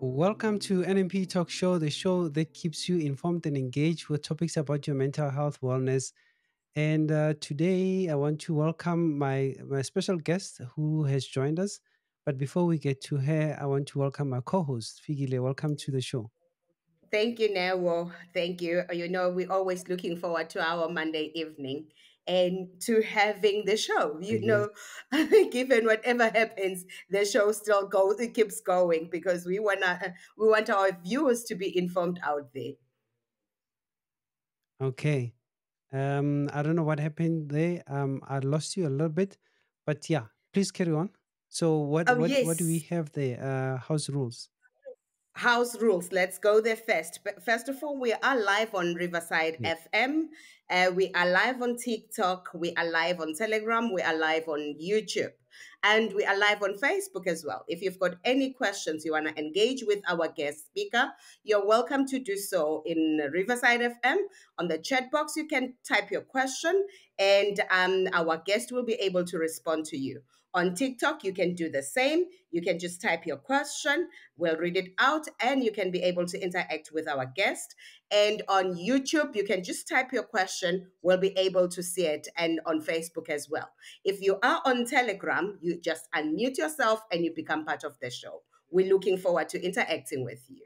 Welcome to NMP Talk Show, the show that keeps you informed and engaged with topics about your mental health, wellness. And today, I want to welcome my special guest who has joined us. But before we get to her, I want to welcome my co-host, Figile. Welcome to the show. Thank you, Newo. Thank you. We're always looking forward to our Monday evening and to having the show. Yes. Given whatever happens, the show still goes. It keeps going because we want our viewers to be informed out there. Okay. I don't know what happened there. I lost you a little bit, but yeah, please carry on. So, what Oh what what do we yes, have there? House rules. house rules. Let's go there first. But first of all, we are live on Riverside Yeah. FM. We are live on TikTok. We are live on Telegram. We are live on YouTube. And we are live on Facebook as well. If you've got any questions you want to engage with our guest speaker, you're welcome to do so in Riverside FM. On the chat box, you can type your question, and our guest will be able to respond to you. On TikTok, you can do the same. You can just type your question, we'll read it out, and you can be able to interact with our guest. And on YouTube, you can just type your question, we'll be able to see it, and on Facebook as well. If you are on Telegram, you just unmute yourself and you become part of the show. We're looking forward to interacting with you.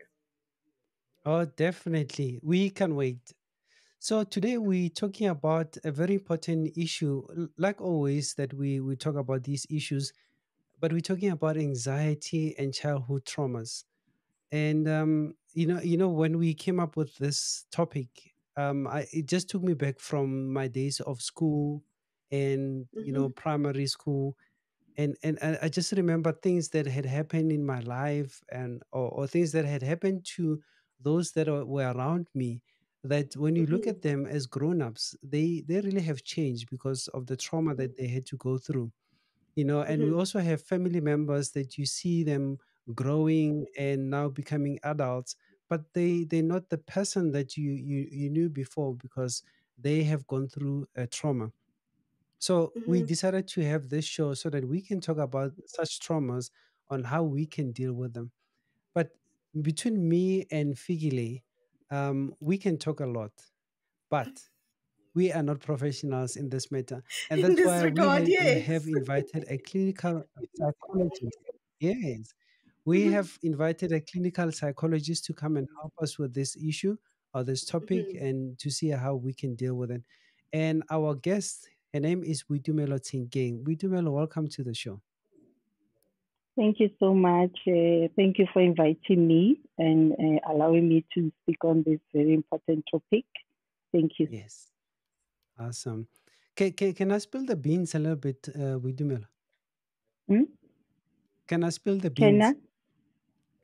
Oh, definitely. We can wait. So today we're talking about a very important issue. Like always, that we talk about these issues, but we're talking about anxiety and childhood traumas. And when we came up with this topic, it just took me back from my days of school and Mm-hmm. primary school, and I just remember things that had happened in my life, and or things that had happened to those that were around me, that when you look Mm-hmm. at them as grown-ups, they really have changed because of the trauma that they had to go through. And we Mm-hmm. also have family members that you see them growing and now becoming adults, but they're not the person that you knew before because they have gone through a trauma. So we Mm-hmm. decided to have this show so that we can talk about such traumas on how we can deal with them. But between me and Figile, we can talk a lot, but we are not professionals in this matter. And In that's this why regard, we yes. have invited a clinical psychologist. Yes. We Mm-hmm. have invited a clinical psychologist to come and help us with this issue or this topic Mm-hmm. and to see how we can deal with it. And our guest, her name is Boitumelo Tshenkeng. Boitumelo, welcome to the show. Thank you so much. Thank you for inviting me and allowing me to speak on this very important topic. Thank you. Yes. Awesome. Can I spill the beans a little bit, Boitumelo? Hmm? Can I spill the Can I? beans?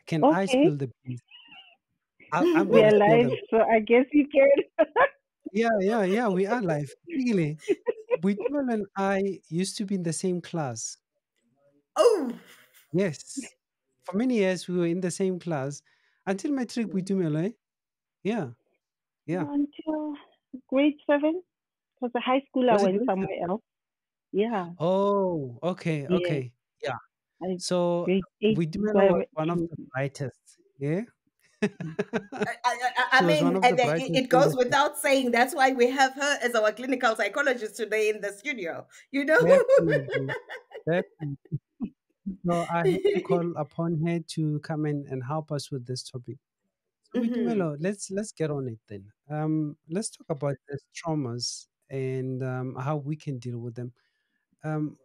Can I Okay. spill the beans? I'm We going to are spill live, them. so I guess you can. Yeah. We are live. Really, Buitumel and I used to be in the same class. Oh, Yes, for many years we were in the same class until matric. Buitumel, eh? Yeah, yeah. Until grade 7, because the high school I Was it went grade seven? somewhere else. Yeah. Oh, okay, Yes. okay. Yeah. I So grade 8. Buitumel So I was went one of to. the brightest. Yeah. I She was one mean, of the brightest it in goes the class. without saying. That's why we have her as our clinical psychologist today in the studio. You know. Definitely, definitely. So I had to call upon her to come in and help us with this topic. So Mhm. Vitumelo, let's get on it then. Let's talk about these traumas and how we can deal with them.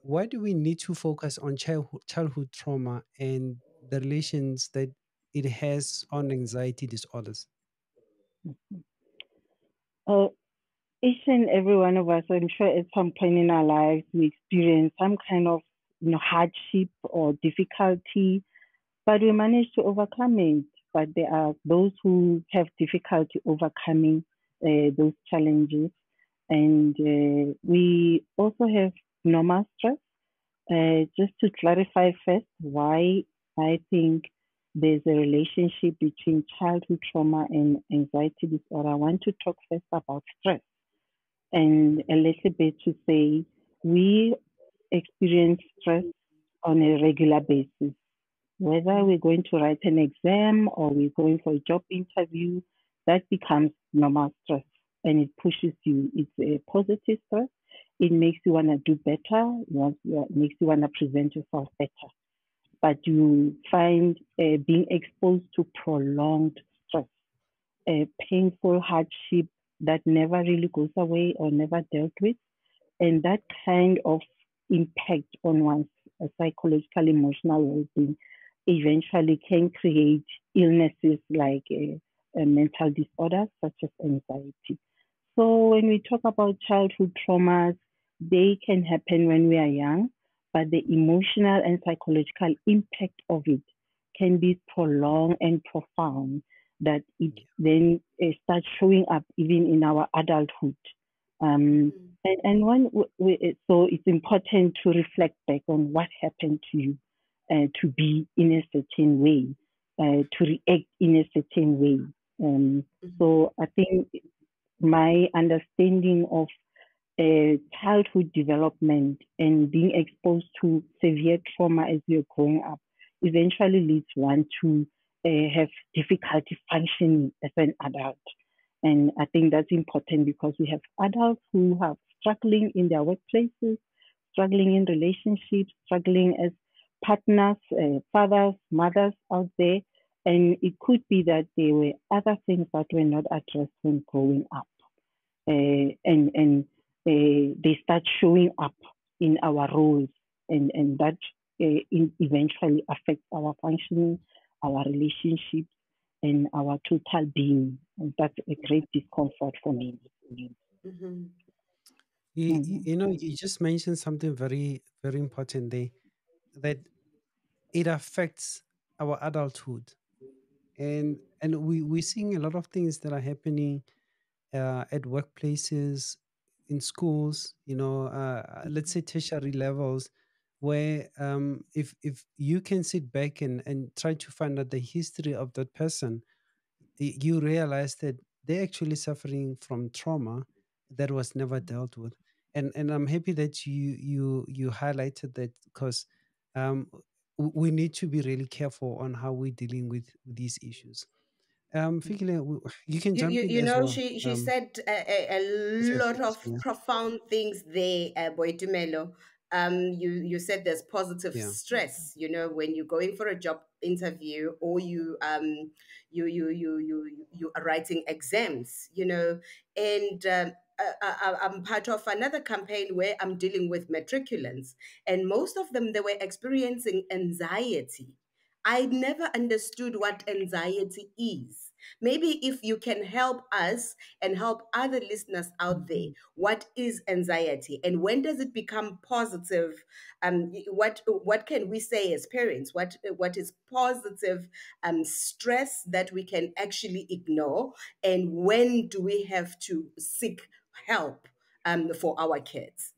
Why do we need to focus on childhood trauma and the relations that it has on anxiety disorders? Uh, each and every one of us, I'm sure at some point in our lives, we experience some kind of hardship or difficulty, but we manage to overcome it. But there are those who have difficulty overcoming those challenges. And we also have normal stress. Just to clarify first, why I think there's a relationship between childhood trauma and anxiety disorder, I want to talk first about stress and a little bit to say we experience stress on a regular basis. Whether we're going to write an exam or we're going for a job interview, that becomes normal stress and it pushes you. It's a positive stress. It makes you want to do better. It makes you want to present yourself better. But you find being exposed to prolonged stress, a painful hardship that never really goes away or never dealt with, and that kind of impact on one's psychological, emotional well-being eventually can create illnesses like mental disorders such as anxiety. So when we talk about childhood traumas, they can happen when we are young, but the emotional and psychological impact of it can be prolonged and profound that it Yeah. then starts showing up even in our adulthood. Mhm. And one, so it's important to reflect back on what happened to you, to be in a certain way, to react in a certain way. Um, Mhm. so I think my understanding of childhood development and being exposed to severe trauma as you're growing up eventually leads one to have difficulty functioning as an adult. And I think that's important because we have adults who are struggling in their workplaces, struggling in relationships, struggling as partners, fathers, mothers out there. And it could be that there were other things that were not addressed when growing up. And they start showing up in our roles, and that eventually affects our functioning, our relationships, and our total being. And that's a great discomfort for me. Mhm. Mhm. You just mentioned something very, very important there, that it affects our adulthood. And we're seeing a lot of things that are happening at workplaces, in schools, let's say tertiary levels, where if you can sit back and try to find out the history of that person, you realize that they're actually suffering from trauma that was never dealt with. And I'm happy that you highlighted that, because um, we need to be really careful on how we're dealing with these issues. Fikile, you can jump in You as know, well. she said a As you're lot of finished, yeah. profound things there, Boitumelo. You said there's positive Yeah. stress. You know, when you're going for a job interview or you are writing exams. You know, and I'm part of another campaign where I'm dealing with matriculants, and most of them they were experiencing anxiety. I never understood what anxiety is. Maybe if you can help us and help other listeners out there, what is anxiety and when does it become positive? What can we say as parents? What is positive stress that we can actually ignore, and when do we have to seek help for our kids?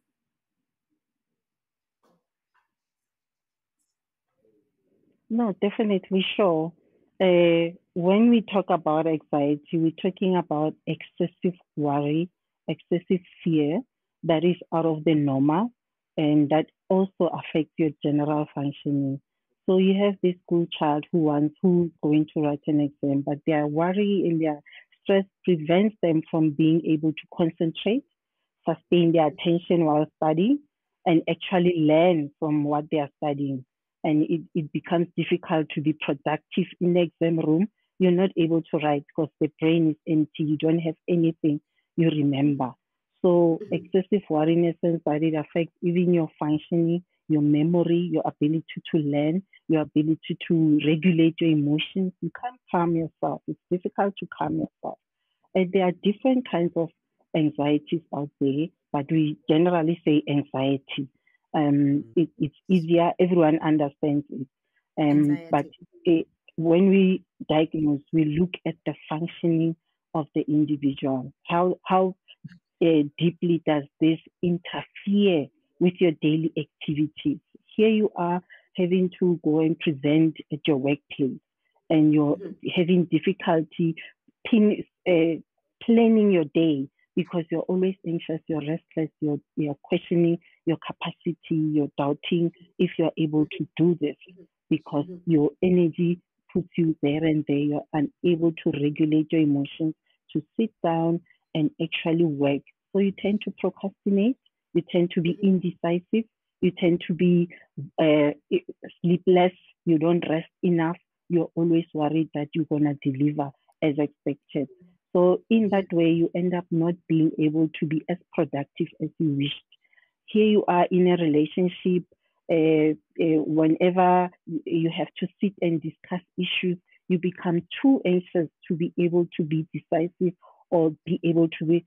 No, definitely sure. When we talk about anxiety, we're talking about excessive worry, excessive fear that is out of the normal, and that also affects your general functioning. So you have this school child who's going to write an exam, but their worry and their stress prevents them from being able to concentrate, sustain their attention while studying, and actually learn from what they are studying. And it becomes difficult to be productive in the exam room. You're not able to write because the brain is empty. You don't have anything you remember. So Mhm, excessive worriness and anxiety affects even your functioning, your memory, your ability to learn, your ability to regulate your emotions. You can't calm yourself. It's difficult to calm yourself. And there are different kinds of anxieties out there, but we generally say anxiety. Mm. It's easier, everyone understands it. But anxiety. it, when we diagnose, we look at the functioning of the individual. How deeply does this interfere with your daily activities? Here you are having to go and present at your workplace, and you're Mhm, having difficulty pin, planning your day because you're always anxious, you're restless, you're questioning your capacity, you're doubting if you're able mhm, to do this. because Mhm. your energy puts you there and there. You're unable to regulate your emotions, to sit down and actually work. So you tend to procrastinate, you tend to be Mhm. indecisive, you tend to be uh, sleepless, you don't rest enough, you're always worried that you're going to deliver as expected. So, in that Mhm. way, you end up not being able to be as productive as you wished. Here you are in a relationship. Whenever you have to sit and discuss issues, you become too anxious to be able to be decisive or be able to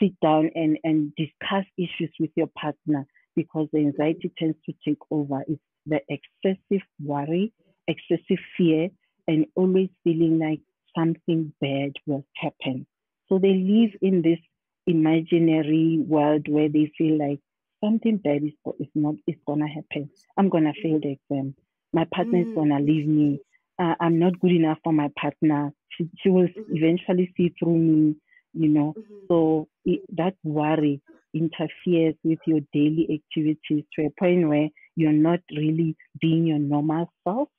sit down and discuss issues with your partner because the Mhm. anxiety tends to take over. It's the excessive worry, excessive fear, and always feeling like something bad will happen. So they live Mhm. in this imaginary world where they feel like something bad is not is gonna happen. I'm gonna fail Mhm. the exam. My partner is Mhm. gonna leave me. I'm not good enough for my partner. She will Mhm. eventually see through me, you know. Mhm. So that worry interferes with your daily activities to a point where you're not really being your normal self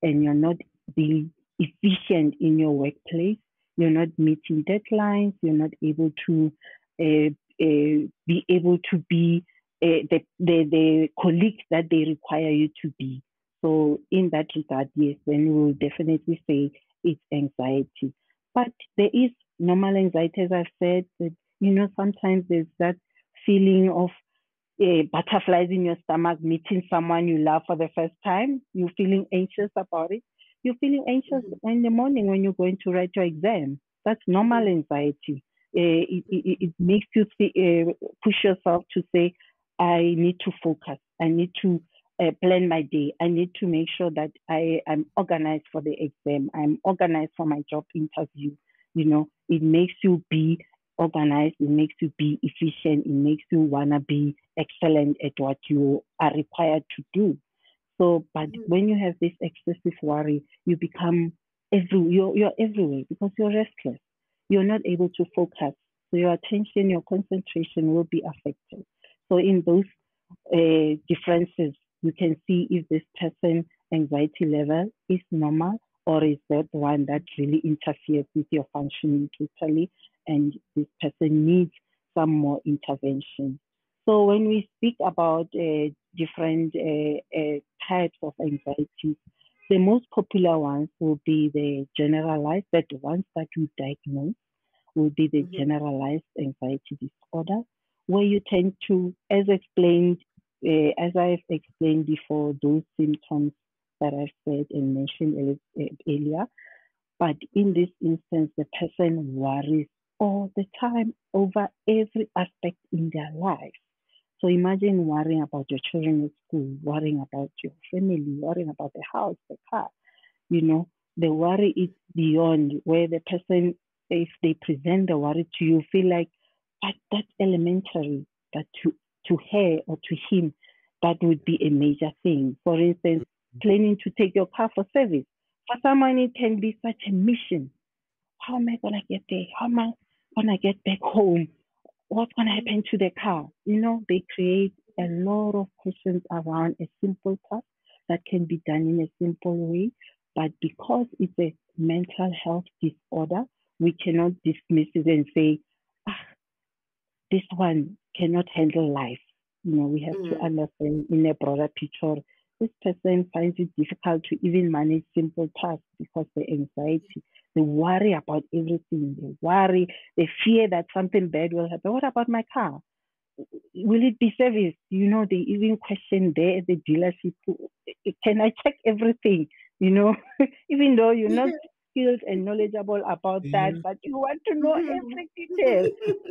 and you're not being efficient in your workplace. You're not meeting deadlines. You're not able to be able to be the colleagues that they require you to be. So in that regard, yes, then we will definitely say it's anxiety. But there is normal anxiety, as I've said, that, sometimes there's that feeling of butterflies in your stomach, meeting someone you love for the first time. You're feeling anxious about it. You're feeling anxious Mhm. in the morning when you're going to write your exam. That's normal Mhm. anxiety. It makes you push yourself to say, I need to focus. I need to plan my day. I need to make sure that I am organized for the exam. I'm organized for my job interview. It makes you be organized, it makes you be efficient, it makes you want to be excellent at what you are required to do. So, but Mhm. when you have this excessive worry, you become you're everywhere because you're restless. You're not able to focus. So your attention, your concentration will be affected. So in those differences, you can see if this person anxiety level is normal or is that one that really interferes with your functioning totally and this person needs some more intervention. So when we speak about different types of anxieties, the most popular ones will be the generalized, that the ones that we diagnose will be the Mhm. generalized anxiety disorder, where you tend to, as I've explained before, those symptoms that I've said and mentioned earlier. But in Mhm. this instance, the person worries all the time over every aspect in their life. So imagine worrying about your children at school, worrying about your family, worrying about the house, the car, you know, the worry is beyond where the person, if they present the worry to you, feel like that's elementary, but to her or to him, that would be a major thing. For instance, planning to take your car for service. For someone, it can be such a mission. How am I going to get there? How am I going to get back home? What's going to Mhm. happen to the car? They create a lot of questions around a simple task that can be done in a simple way. But because it's a mental health disorder, we cannot dismiss it and say, ah, this one cannot handle life. We have to Mhm. understand in a broader picture. This person finds it difficult to even manage simple tasks because the anxiety, the worry about everything, the worry, the fear that something bad will happen. What about my car? Will it be serviced? They even question there at the dealership, can I check everything? You know, even though you're not skilled and knowledgeable about that, Yeah. but you want to know Mhm. every detail.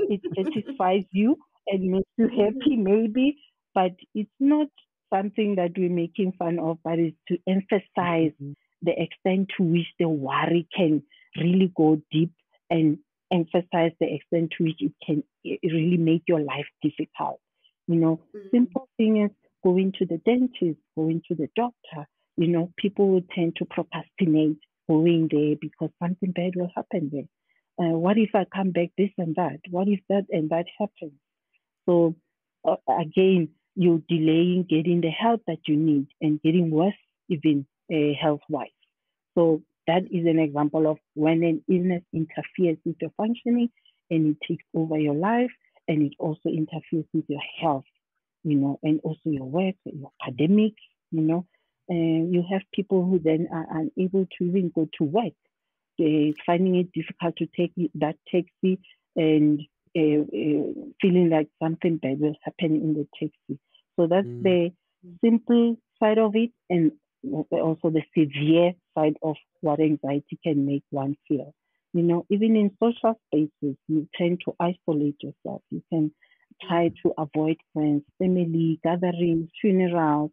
It satisfies you and makes you Mhm. happy, maybe, but it's not something that we're making fun of, but it's to emphasize Mhm. the extent to which the worry can really go deep and emphasize the extent to which it can really make your life difficult. Mhm. Simple thing is going to the dentist, going to the doctor. People will tend to procrastinate going there because something bad will happen there. What if I come back this and that? What if that and that happens? So again, you're delaying getting the help that you need and getting worse even health-wise. So that is an example of when an illness interferes with your functioning and it takes over your life and it also interferes with your health, and also your work, your academics, you have people who then are unable to even go to work. They're finding it difficult to take that taxi and feeling like something bad will happen in the taxi. So that's Mm, the simple side of it, and also the severe side of what anxiety can make one feel. Even in social spaces, you tend to isolate yourself. You can try to avoid friends, family gatherings, funerals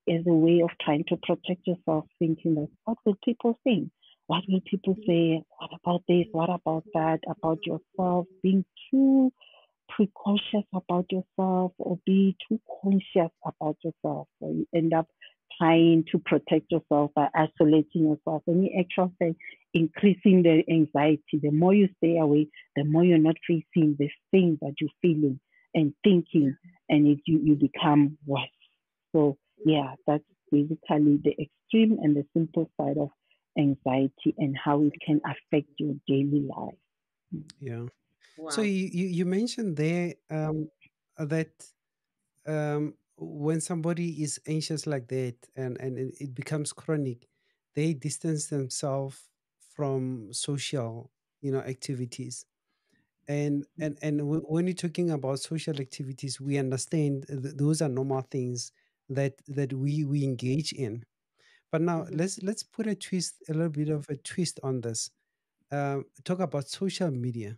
as a way of trying to protect yourself, thinking that what will people think? What will people say? What about this? What about that? About yourself? Being too precautious about yourself or be too conscious about yourself. So you end up trying to protect yourself by isolating yourself. And you actually say increasing the anxiety. The more you stay away, the more you're not facing the things that you're feeling and thinking, and you become worse. So yeah, that's basically the extreme and the simple side of anxiety and how it can affect your daily life. yeah. So Wow. you mentioned there that when somebody is anxious like that and it becomes chronic, they distance themselves from social, activities. And when you're talking about social activities, we understand those are normal things that we engage in. But now let's put a little bit of a twist on this. Talk about social media.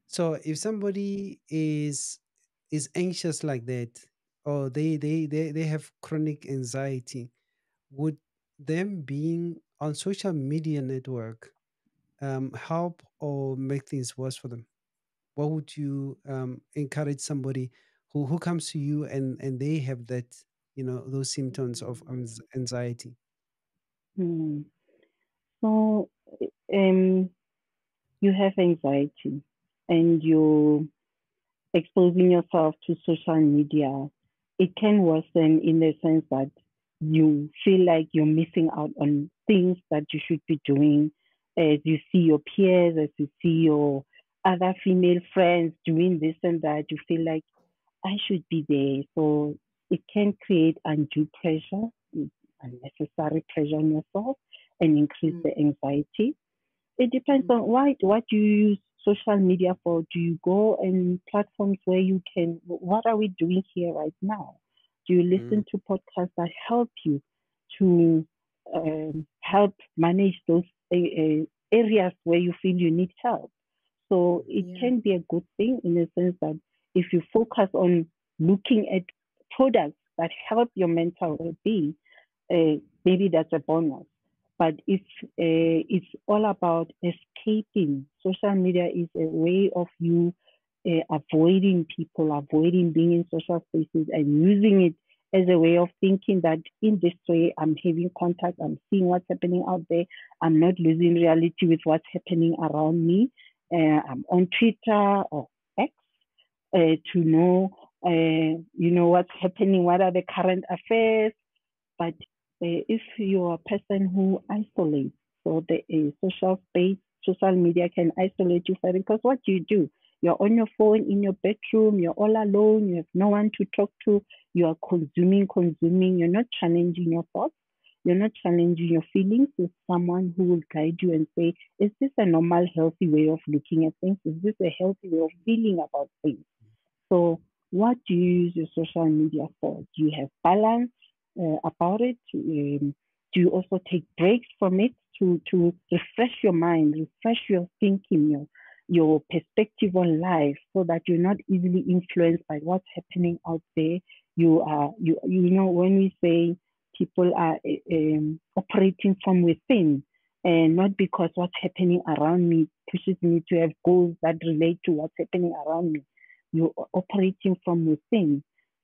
So if somebody is anxious like that, or they have chronic anxiety, would them being on social media network help or make things worse for them? What would you encourage somebody who comes to you and they have that, those symptoms of anxiety? Hmm. So, um, you have anxiety and you're exposing yourself to social media. It can worsen in the sense that you feel like you're missing out on things that you should be doing as you see your peers, as you see your other female friends doing this and that. You feel like I should be there. So it can create undue pressure, unnecessary pressure on yourself, and increase the anxiety. It depends on what do you use social media for. Do you go in platforms where you can? What are we doing here right now? Do you Mm, listen to podcasts that help you to help manage those areas where you feel you need help? So it Yeah. can be a good thing in the sense that if you focus on looking at products that help your mental well-being, maybe that's a bonus. But if it's all about escaping, social media is a way of you avoiding people, avoiding being in social spaces, and using it as a way of thinking that in this way I'm having contact, I'm seeing what's happening out there, I'm not losing reality with what's happening around me. I'm on Twitter or X to know, what's happening, what are the current affairs, but if you're a person who isolates, so the social space, social media can isolate you further because what do you do? You're on your phone in your bedroom, you're all alone, you have no one to talk to, you are consuming, you're not challenging your thoughts, you're not challenging your feelings with someone who will guide you and say, is this a normal, healthy way of looking at things? Is this a healthy way of feeling about things? So, what do you use your social media for? Do you have balance about it? Do you also take breaks from it to refresh your mind, refresh your thinking, your perspective on life, so that you're not easily influenced by what's happening out there? When we say people are operating from within, and not because what's happening around me pushes me to have goals that relate to what's happening around me, you're operating from within.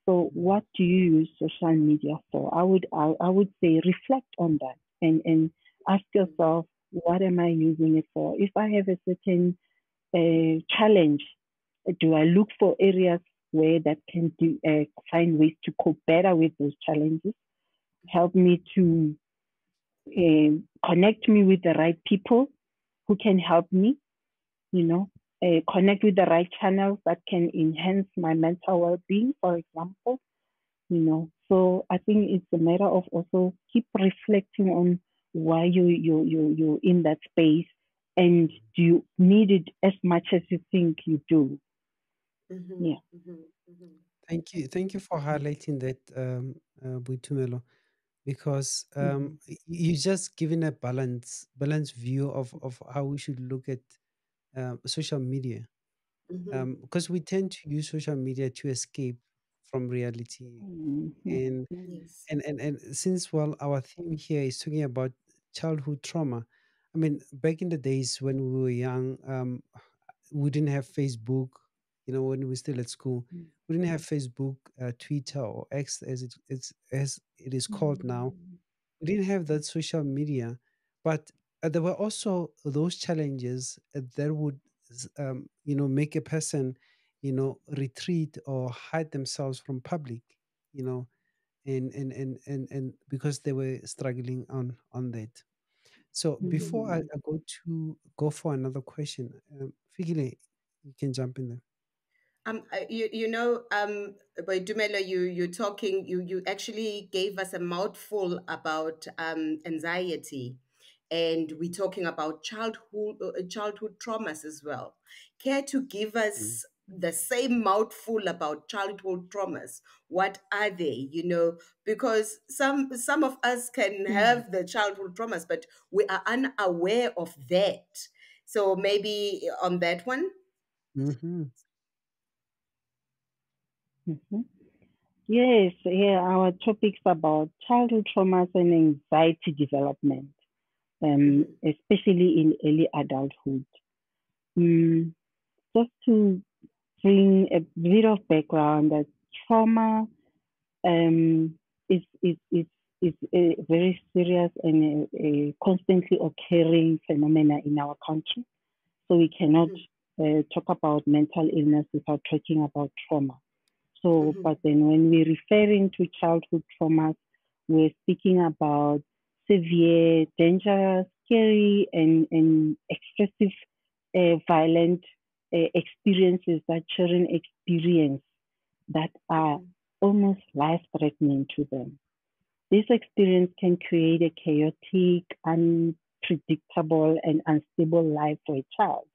So what do you use social media for? I would say reflect on that and ask yourself, what am I using it for? If I have a certain challenge, do I look for areas where that can find ways to cope better with those challenges? Help me to connect me with the right people who can help me, connect with the right channels that can enhance my mental well-being, for example. So I think it's a matter of also keep reflecting on why you're in that space, and do you need it as much as you think you do. Mm-hmm. Yeah. Mm-hmm. Mm-hmm. Thank you for highlighting that, Boitumelo, because Mm-hmm. you just given a balanced view of how we should look at social media, Mm-hmm. because we tend to use social media to escape from reality. Mm-hmm. and Yes. and since, well, our theme here is talking about childhood trauma. I mean, back in the days when we were young, we didn't have Facebook. When we were still at school, we didn't have Facebook, Twitter, or X, as it is called now. Mm-hmm. We didn't have that social media, but there were also those challenges that would make a person retreat or hide themselves from public, you know and because they were struggling on that. So before I, Mm-hmm. I go for another question, Fikile, you can jump in there. Boitumelo, you talking, you actually gave us a mouthful about anxiety, and we're talking about childhood traumas as well. Care to give Mm. us the same mouthful about childhood traumas? What are they? Because some of us can Mm-hmm. have the childhood traumas, but we are unaware of that. So maybe on that one. Mm-hmm. Mm-hmm. Yes, yeah, our topics about childhood traumas and anxiety development, Mm-hmm. especially in early adulthood. Mm, just to bring a bit of background, that trauma um, is a very serious and a constantly occurring phenomena in our country. So we cannot Mm-hmm. talk about mental illness without talking about trauma. So, Mm-hmm. but then when we're referring to childhood traumas, we're speaking about severe, dangerous, scary, and excessive, violent experiences that children experience that are Mm-hmm. almost life threatening to them. This experience can create a chaotic, unpredictable, and unstable life for a child.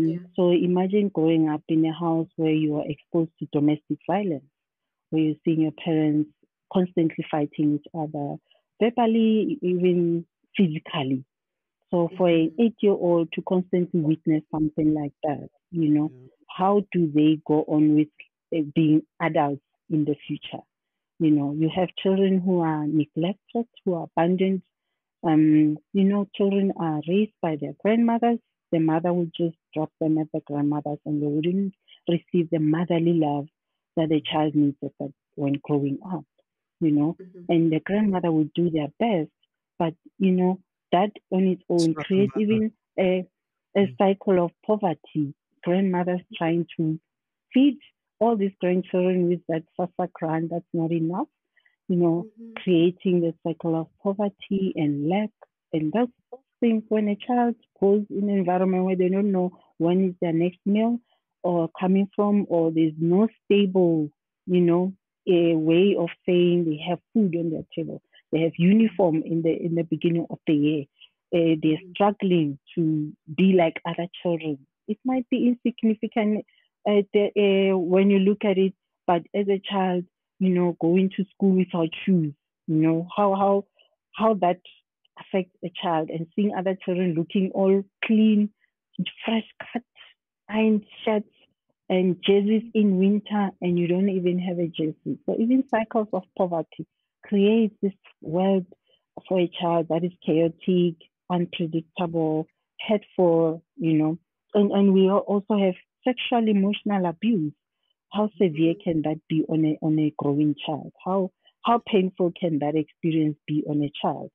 Yeah. So imagine growing up in a house where you are exposed to domestic violence, where you're seeing your parents constantly fighting each other, verbally, even physically. So for an Mm-hmm. 8-year old to constantly witness something like that, Yeah. how do they go on with being adults in the future? You have children who are neglected, who are abandoned. Children are raised by their grandmothers. The mother would just drop them at the grandmother's, and they wouldn't receive the motherly love that the child needs when growing up, you know. Mm-hmm. And the grandmother would do their best, but that on its It's own not a creates mother. even a Mm. cycle of poverty. Grandmothers trying to feed all these grandchildren with that sasa grant that's not enough, you know, Mm-hmm. creating the cycle of poverty and lack. And those things, when a child goes in an environment where they don't know when is their next meal or coming from, or there's no stable, you know, a way of saying they have food on their table, they have uniform in the beginning of the year, they're Mm-hmm. struggling to be like other children. It might be insignificant when you look at it, but as a child, going to school without shoes, how that affects a child, and seeing other children looking all clean, fresh cut, ironed shirts and jerseys in winter, and you don't even have a jersey. So even cycles of poverty create this world for a child that is chaotic, unpredictable, hateful, and we also have sexual emotional abuse. How severe Mm-hmm. can that be on a growing child? How painful can that experience be on a child?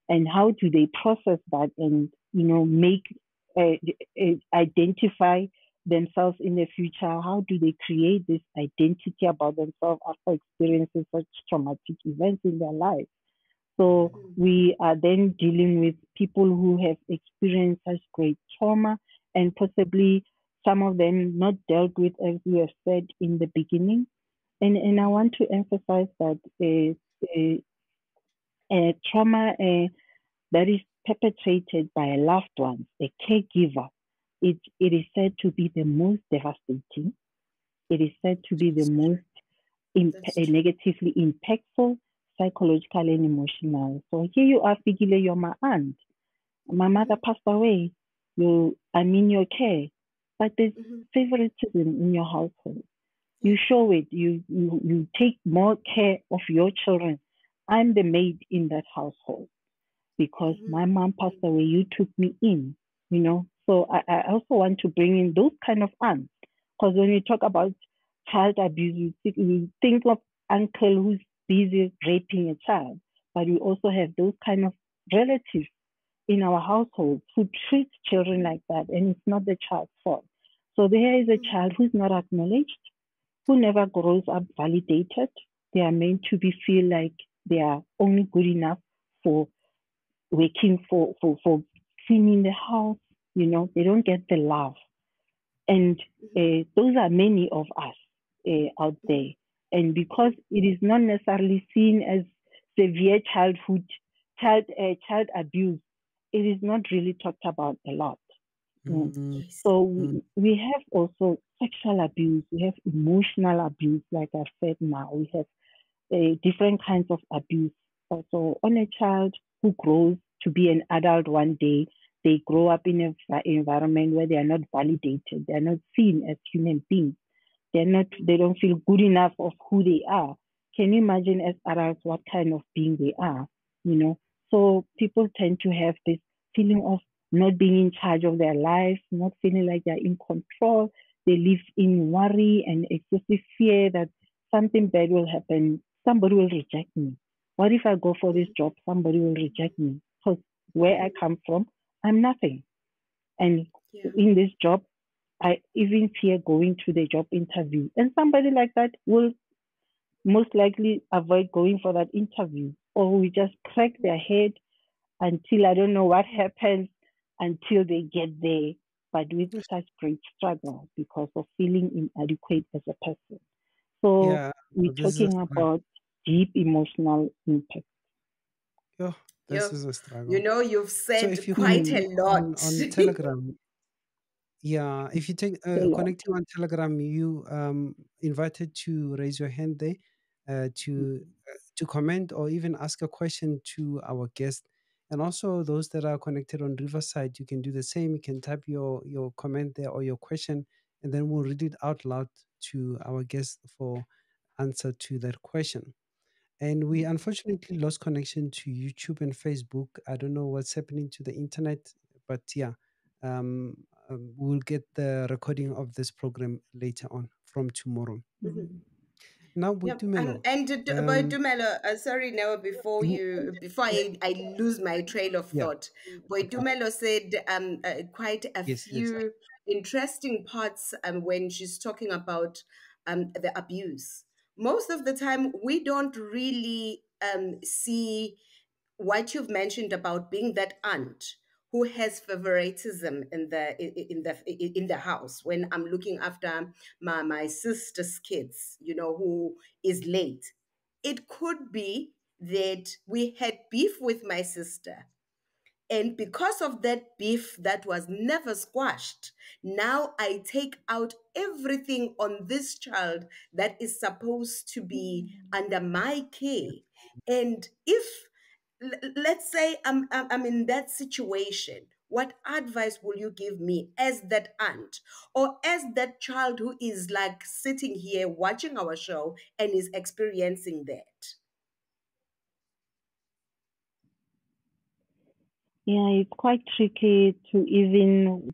And how do they process that, and make identify themselves in the future? How do they create this identity about themselves after experiencing such traumatic events in their life? So Mm, we are then dealing with people who have experienced such great trauma and possibly some of them not dealt with, as you have said in the beginning. And I mhm, want to emphasize that trauma that is perpetrated by a loved one, a caregiver, it is said to be the most devastating. It is said to be the that's most true. That's true. negatively impactful, psychological and emotional. So here you are, Figile, you're my aunt. My mother Mhm, passed away. I'm in your care. But there's mhm, favoritism in your household. yeah. You show it. You take more care of your children. I'm the maid in that household because my Mhm, mom passed mhm, away. You took me in, you know. So I also want to bring in those kind of aunts because when you talk about child abuse, you think of uncle who's busy raping a child, but we also have those kind of relatives in our households who treat children mhm, like that, and it's not the child's fault. So there is a mhm, child who's not acknowledged, who never grows up validated. They are meant to be feel like they are only good enough for working for cleaning the house. You know, they don't get the love. And mhm, those are many of us out mhm, there. And because mhm, it is not necessarily seen as severe childhood, child abuse, it is not really talked about a lot. Mm. Mm, yes. So mm, we have also sexual abuse, we have emotional abuse, like I've said now, we have different kinds of abuse. Also, on a child who grows to be an adult one day, they grow up in an environment where they are not validated, they are not seen as human beings. They don't feel good enough of who they are. Can you imagine as adults what kind of being they are? You know, so people tend to have this feeling of not being in charge of their life, not feeling like they're in control. They live in worry and excessive fear that something bad will happen. Somebody will reject me. What if I go for this Mhm, job? Somebody will reject me because where I mhm, come from, I'm nothing. And yeah. in this job, I even fear going to the job interview. And somebody like that will most likely avoid going for that interview or will just crack their head until I don't know what happens until they get there, but with such great struggle because of feeling inadequate as a person. So yeah, we're this is a talking struggle. about deep emotional impact. Yeah, this You, is a you struggle. know, you've So if said you quite Mm, a connecting lot. on Telegram, yeah, if you take a lot. connecting on Telegram, you invited to raise your hand there to comment or even ask a question to our guest. And also those that are connected on Riverside, you can do the same. You can type your comment there or your question, and then we'll read it out loud to our guest for answer to that question. And we unfortunately lost connection to YouTube and Facebook. I don't know what's happening to the internet, but yeah, we'll get the recording of this program later on from tomorrow. Now, Yeah, Boitumelo, and but um, Dumelo, sorry, Noah, you, before I lose my trail of yeah, thought, okay, Boitumelo said quite a yes, yes, few interesting parts when she's talking about the abuse. Most of the time, we don't really see what you've mentioned about being that aunt who has favoritism in the house when I'm looking after my sister's kids, you know, who is late. It could be that we had beef with my sister, and because of that beef that was never squashed, now I take out everything on this child that is supposed to be under my care. And if, let's say, I'm in that situation, what advice will you give me as that aunt or as that child who is like sitting here watching our show and is experiencing that? Yeah, it's quite tricky to even.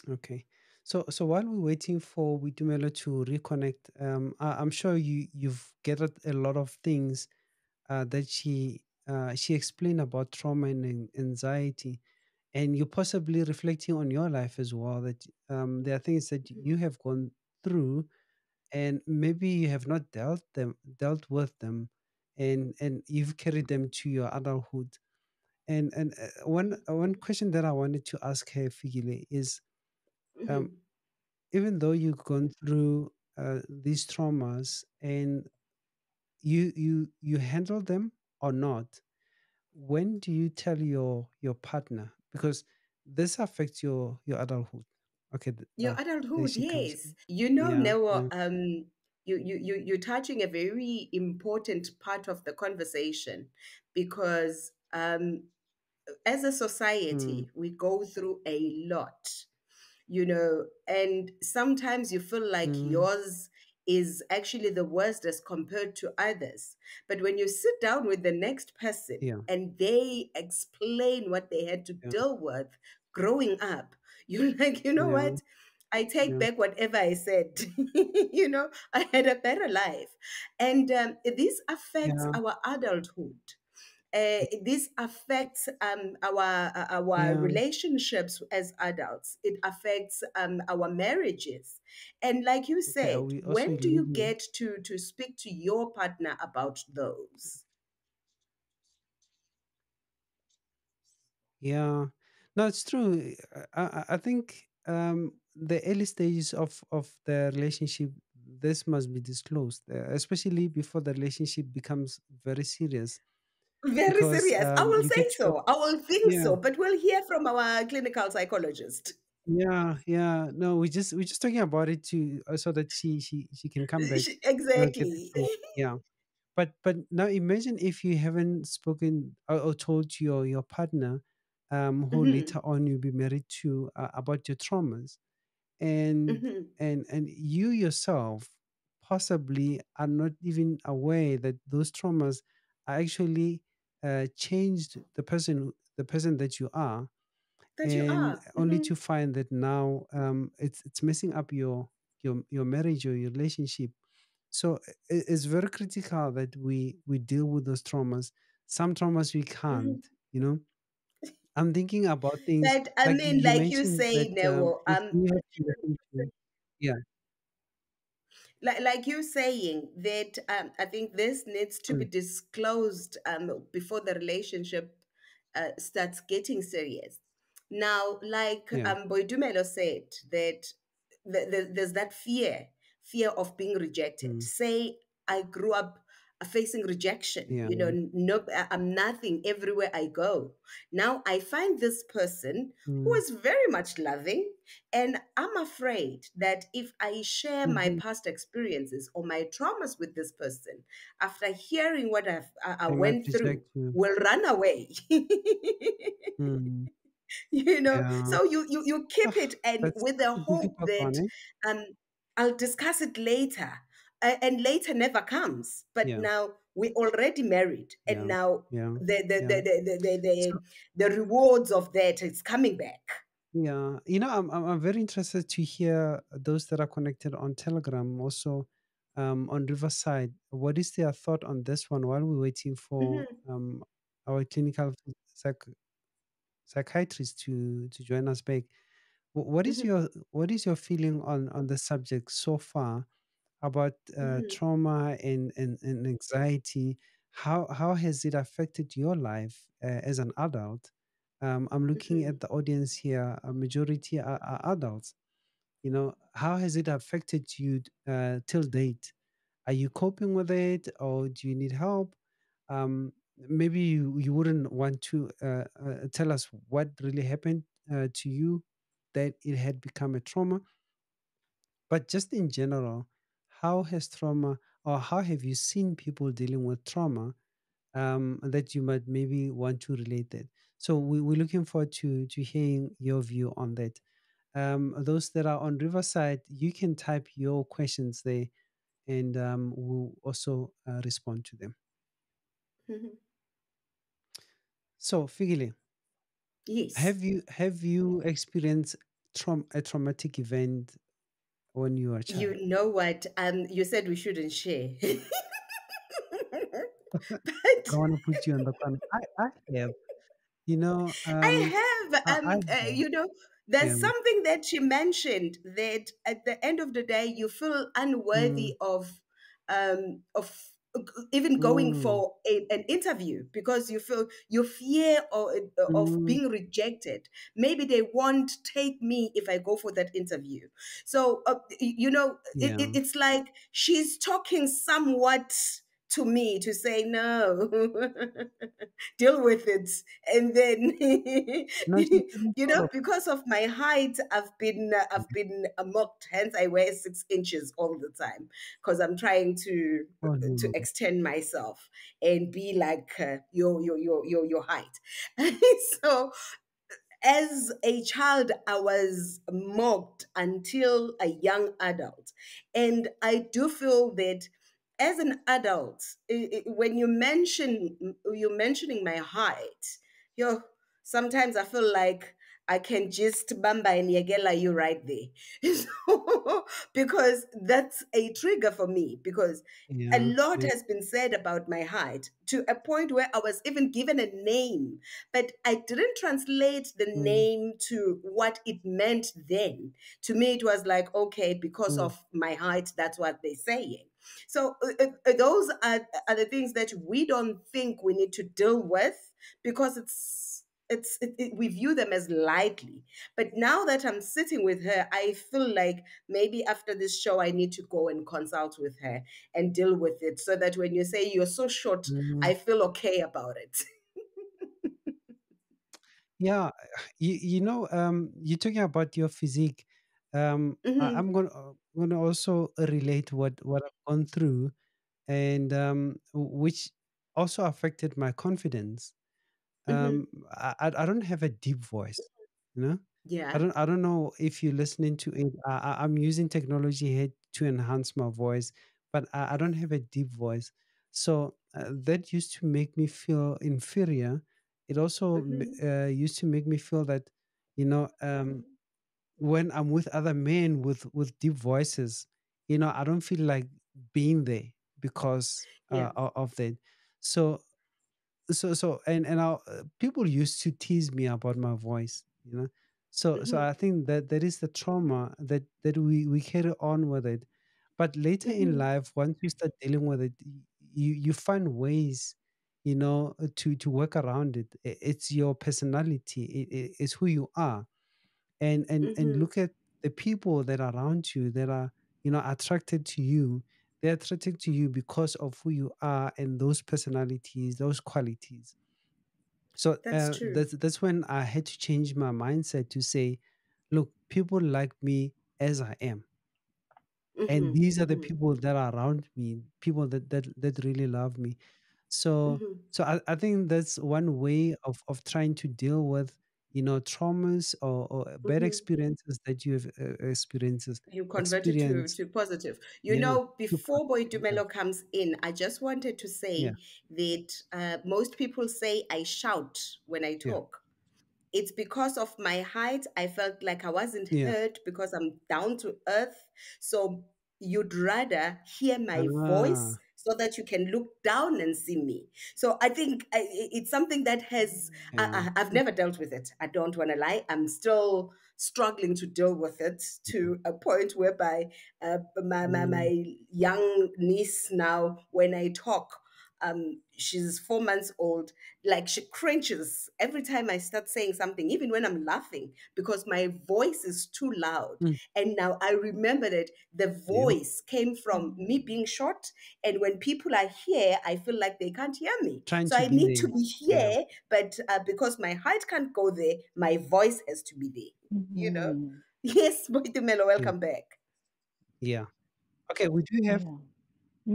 okay. So while we're waiting for Boitumelo to reconnect, I'm sure you've gathered a lot of things that she explained about trauma and anxiety, and you're possibly reflecting on your life as well, that there are things that you have gone through and maybe you have not dealt with them, and you've carried them to your adulthood. And one question that I wanted to ask her, Figile, is, um, Mhm. even though you've gone through these traumas and you handle them or not, when do you tell your partner? Because this affects your adulthood. Okay, Your there adulthood, she comes yes. in. Yeah, Noah, yeah. you're touching a very important part of the conversation because as a Mm, society, we go through a lot, and sometimes you feel like mm, yours is actually the worst as compared to others. But when you sit down with the next person yeah, and they explain what they had to yeah, deal with growing up, you're like, you know yeah, what? I take yeah, back whatever I said. I had a better life. And this affects yeah, our adulthood. This affects our yeah. relationships as adults. It affects our marriages. And like you Okay, said, we also when do you losing? get to speak to your partner about those? Yeah, no, it's true. I think the early stages of the relationship, this must be disclosed, especially before the relationship becomes very serious, Very because serious. I will you say get to so. I will think yeah. so, but we'll hear from our clinical psychologist. Yeah, yeah. No, we're just talking about it to so that she can come back, get the Exactly. truth. Yeah. But now imagine if you haven't spoken or told your partner, who Mhm, later on you'll be married to, about your traumas, and mhm. and you yourself possibly are not even aware that those traumas are actually changed the person that you are, That you and are. only Mhm, to find that now it's messing up your marriage or your relationship. So it's very critical that we deal with those traumas. Some traumas we can't, mhm. you know. I'm thinking about things But I like mean, you like you mentioned say, that, Newo, if you have to listen to, yeah, like you saying that I think this needs to be mm, disclosed before the relationship starts getting serious. Now, like yeah, Boitumelo said, that there's that fear of being rejected. mm, Say I grew up facing rejection. yeah, No, I'm nothing everywhere I go. Now I find this person who mm, is very much loving, and I'm afraid that if I share my hmm, past experiences or my traumas with this person, after hearing what I they might went through, reject you. will run away. Mm, yeah. So you keep Ah, it, and that's with the a hope difficult that one, eh? um I'll discuss it later. And later never comes, but Yeah, now we already married, and yeah, now yeah, the the yeah. the the the, the, So the rewards of that is coming back. yeah, I'm very interested to hear those that are connected on Telegram, also on Riverside. What is their thought on this one while we're waiting for Mhm, our clinical psychiatrist to join us back? mhm, What is your feeling on the subject so far about mhm, trauma and anxiety? How has it affected your life as an adult? I'm looking mhm. at the audience here. A majority are adults. You know, how has it affected you till date? Are you coping with it, or do you need help? Maybe you wouldn't want to tell us what really happened to you that it had become a trauma, but just in general, how has trauma, or how have you seen people dealing with trauma, that you might maybe want to relate it? So we're looking forward to hearing your view on that. Those that are on Riverside, you can type your questions there, and we'll also respond to them. Mhm. So, Figile, Yes. have you experienced a traumatic event when you were a child? You know what? You said we shouldn't share. I But don't want to put you on the corner. I have. You know, I have, I have. Yeah. There's something that she mentioned that at the end of the day, you feel Mm, unworthy of even going mm, for an interview because you fear of mm, being rejected. Maybe they won't take me if I go for that interview. So yeah. it's like she's talking somewhat to me to say no. Deal with it. And then No, she's taking care of. because of my height, I've been mocked, hence I wear 6 inches all the time because I'm trying to Oh no. extend myself and be like your height. So as a child, I was mocked until a young adult. And I do feel that as an adult, when you're mentioning my height, yo, sometimes I feel like I can just bamba and yagela you right there. So, because that's a trigger for me, because a Yeah. lot Yeah. has been said about my height to a point where I was even given a name, but I didn't translate the Mm, name to what it meant then. To me, it was like, okay, because mm, of my height, that's what they're saying. So those are the things that we don't think we need to deal with because we view them as lightly. But now that I'm sitting with her, I feel like maybe after this show, I need to go and consult with her and deal with it so that when you say you're so short, mm. I feel okay about it. Yeah, you're talking about your physique. Hmm. I'm gonna also relate what I've gone through, and which also affected my confidence. Hmm. I don't have a deep voice, you know. Yeah. I don't know if you're listening to it. I'm using technology here to enhance my voice, but I don't have a deep voice. So that used to make me feel inferior. It also Hmm. used to make me feel that, you know, when I'm with other men with deep voices, I don't feel like being there because Yeah. of that. So and people used to tease me about my voice. So Hmm. I think that there is the trauma that we carry on with it, but later in Hmm. life, once you start dealing with it, you find ways, to work around it. It's your personality. It's who you are. And Hmm. look at the people that are around you that are, attracted to you. They're attracted to you because of who you are and those personalities, those qualities. So That's true. that's when I had to change my mindset to say, look, people like me as I am, and Hmm. these are the Hmm. people that are around me, people that really love me. So Hmm. I think that's one way of trying to deal with, traumas or bad Hmm. experiences that you have You convert it experienced. to positive. Yeah, to Before positive. Yeah, Boitumelo comes in, I just wanted to yeah, say that most people say I shout when I yeah, talk. It's because of my height. I felt like I wasn't yeah. heard because I'm down to earth. So you'd rather hear my voice Ah, so that you can look down and see me. So I think it's something that yeah, I've never dealt with it. I don't want to lie. I'm still struggling to deal with it to a point whereby mm, my young niece now, when I talk, she's 4 months old, like she cringes every time I start saying something, even when I'm laughing, because my voice is too loud. mm, And now I remember that the yeah. voice came from me being short. And when people are here, I feel like they can't hear me. Trying So to I be need to there. be Yeah, here, but because my height can't go there, my voice has to be there. You know? Mhm. Yes, Boitumelo, yeah, welcome back. yeah. Okay, we do have. Yeah.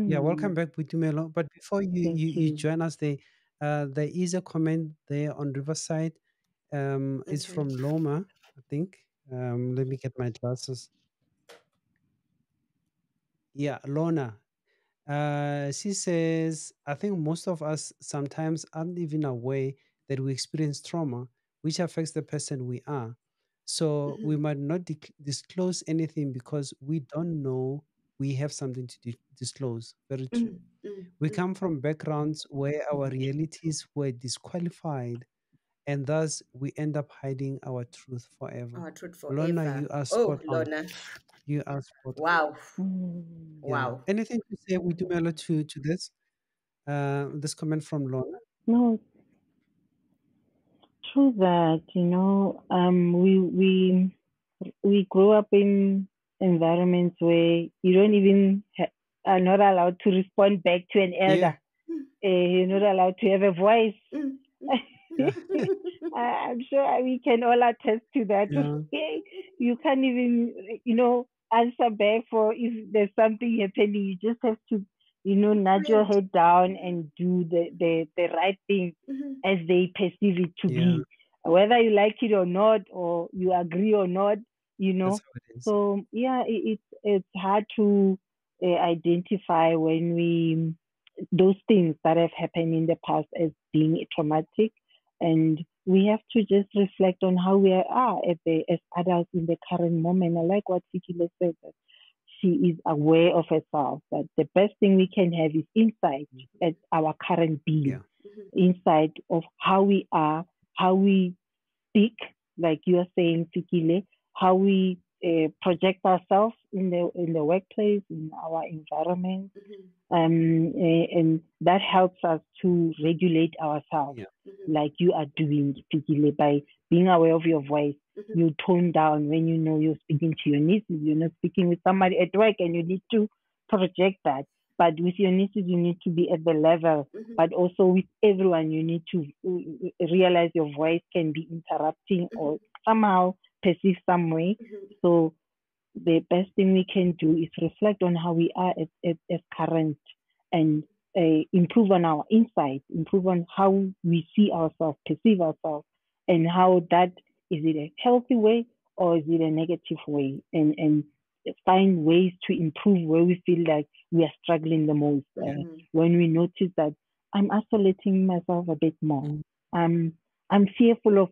Yeah, welcome Mm. back, Butumelo. But before Thank you you. join us, there is a comment there on Riverside. It's Okay. from Loma, I think. Let me get my glasses. Yeah, Lona. She says, I think most of us sometimes aren't even aware that we experience trauma, which affects the person we are. So we Mhm. might not disclose anything because we don't know we have something to disclose. Very true. Mm, mm, We mm. come from backgrounds where our realities were disqualified, and thus we end up hiding our truth forever. Oh, truth Lorna, forever. you are Oh, spot on. Lorna. You are spot on. Wow. Mm. Yeah. Wow. Anything to say, Boitumelo, to this comment from Lorna? No, true that, we grow up in environments where you don't even are not allowed to respond back to an elder. Yeah. You're not allowed to have a voice. Mm, Yeah. I'm sure we can all attest to that. Yeah. You can't even, answer back for if there's something happening. You just have to, nudge your Wait. head down and do the right thing Mhm. as they perceive it to Yeah. be, whether you like it or not, or you agree or not, you That's know. how it is. So yeah, it's hard to identify when we those things that have happened in the past as being traumatic, and we have to just reflect on how we are as adults in the current moment. I like what Fikile said, that she is aware of herself, that the best thing we can have is insight at our current being, Yeah. Mhm. insight of how we are, how we speak, like you are saying, Fikile, how we project ourselves in the workplace, in our environment, Mhm. and that helps us to regulate ourselves, Yeah. Mhm. like you are doing, Fikile, by being aware of your voice. Mhm. You tone down when you know you're speaking to your nieces. You're not speaking with somebody at work, and you need to project that. But with your nieces, you need to be at the level. Mhm. But also with everyone, you need to realize your voice can be interrupting or Mhm. somehow perceived some way. Mhm. So the best thing we can do is reflect on how we are as current, and improve on our insight, improve on how we see ourselves, perceive ourselves, and how that is it a healthy way or is it a negative way, and find ways to improve where we feel like we are struggling the most. Mhm. When we notice that I'm isolating myself a bit more, Mm. I'm I'm fearful of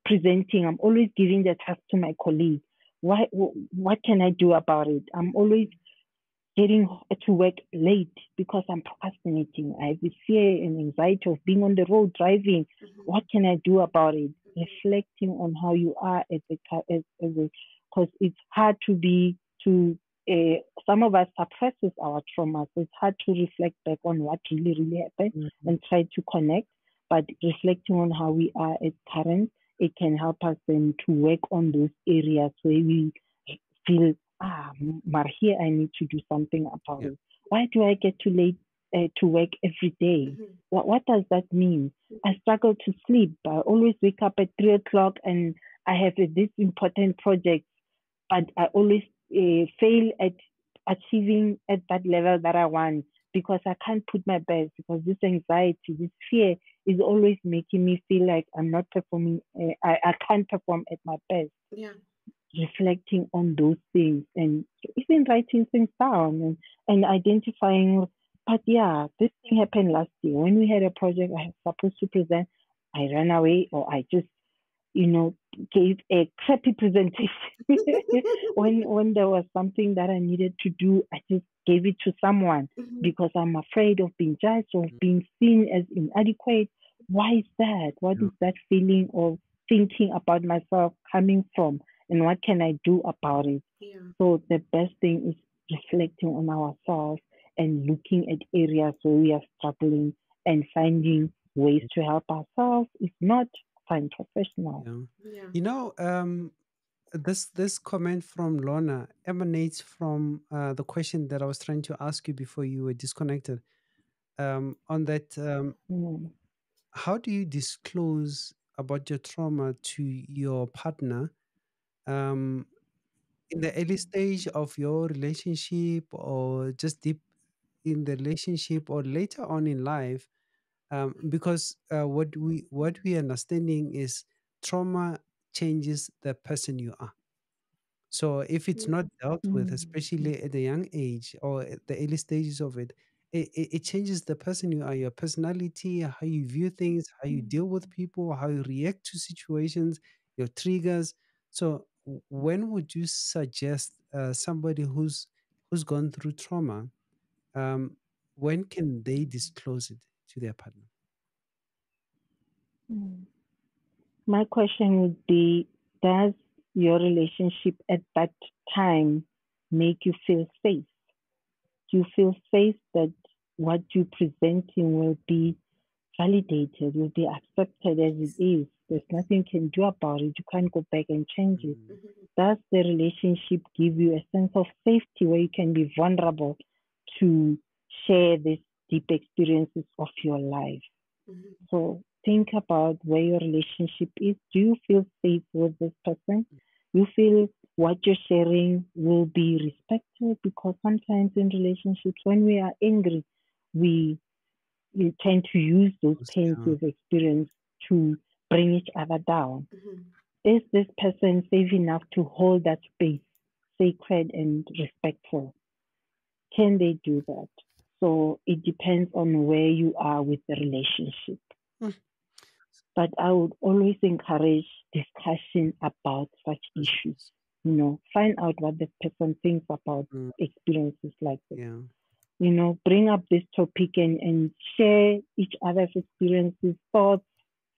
presenting. I'm always giving the task to my colleague. What can I do about it? I'm always getting to work late because I'm procrastinating. I have this fear and anxiety of being on the road driving. Mhm. What can I do about it? Mhm. Reflecting on how you are because it's hard to be to some of us suppresses our trauma, so it's hard to reflect back on what really happened Mm. and try to connect. But reflecting on how we are as parents, it can help us then to work on those areas where we feel, but here I need to do something about Yeah. it. Why do I get too late to work every day? Mhm. What does that mean? I struggle to sleep. I always wake up at 3 o'clock and I have this important project, but I always fail at achieving at that level that I want because I can't put my best, because this anxiety, this fear is always making me feel like I'm not performing. I can't perform at my best. Yeah. Reflecting on those things and even writing things down, and identifying, but yeah, this thing happened last year when we had a project I was supposed to present. I ran away, or I just, you know, gave a crappy presentation. When there was something that I needed to do, I just gave it to someone Mhm. because I'm afraid of being judged or Mm. being seen as inadequate. Why is that? What Yeah. is that feeling of thinking about myself coming from? And what can I do about it? Yeah. So the best thing is reflecting on ourselves and looking at areas where we are struggling and finding ways to help ourselves. If not, find professionals. Yeah. Yeah. You know, this comment from Lorna emanates from the question that I was trying to ask you before you were disconnected. On that, Mm, how do you disclose about your trauma to your partner um, in the early stage of your relationship, or just deep in the relationship, or later on in life? Because what we understanding is trauma changes the person you are. So if it's not Mm. dealt with, mm, especially at a young age or at the early stages of it, it changes the person you are, your personality, how you view things, how you deal with people, how you react to situations, your triggers. So when would you suggest somebody who's gone through trauma? Um, when can they disclose it to their partner? mm. My question would be, does your relationship at that time make you feel safe? Do you feel safe that what you're presenting will be validated, will be accepted as it is? There's nothing you can do about it. You can't go back and change it. Does the relationship give you a sense of safety where you can be vulnerable to share these deep experiences of your life? So think about where your relationship is. Do you feel safe with this person? You feel what you're sharing will be respected? Because sometimes in relationships, when we are angry, we tend to use those pains we've experienced to bring each other down. Is this person safe enough to hold that space, sacred and respectful? Can they do that? So it depends on where you are with the relationship. But I would always encourage discussion about such issues. Find out what the person thinks about experiences like this. Bring up this topic and share each other's experiences, thoughts,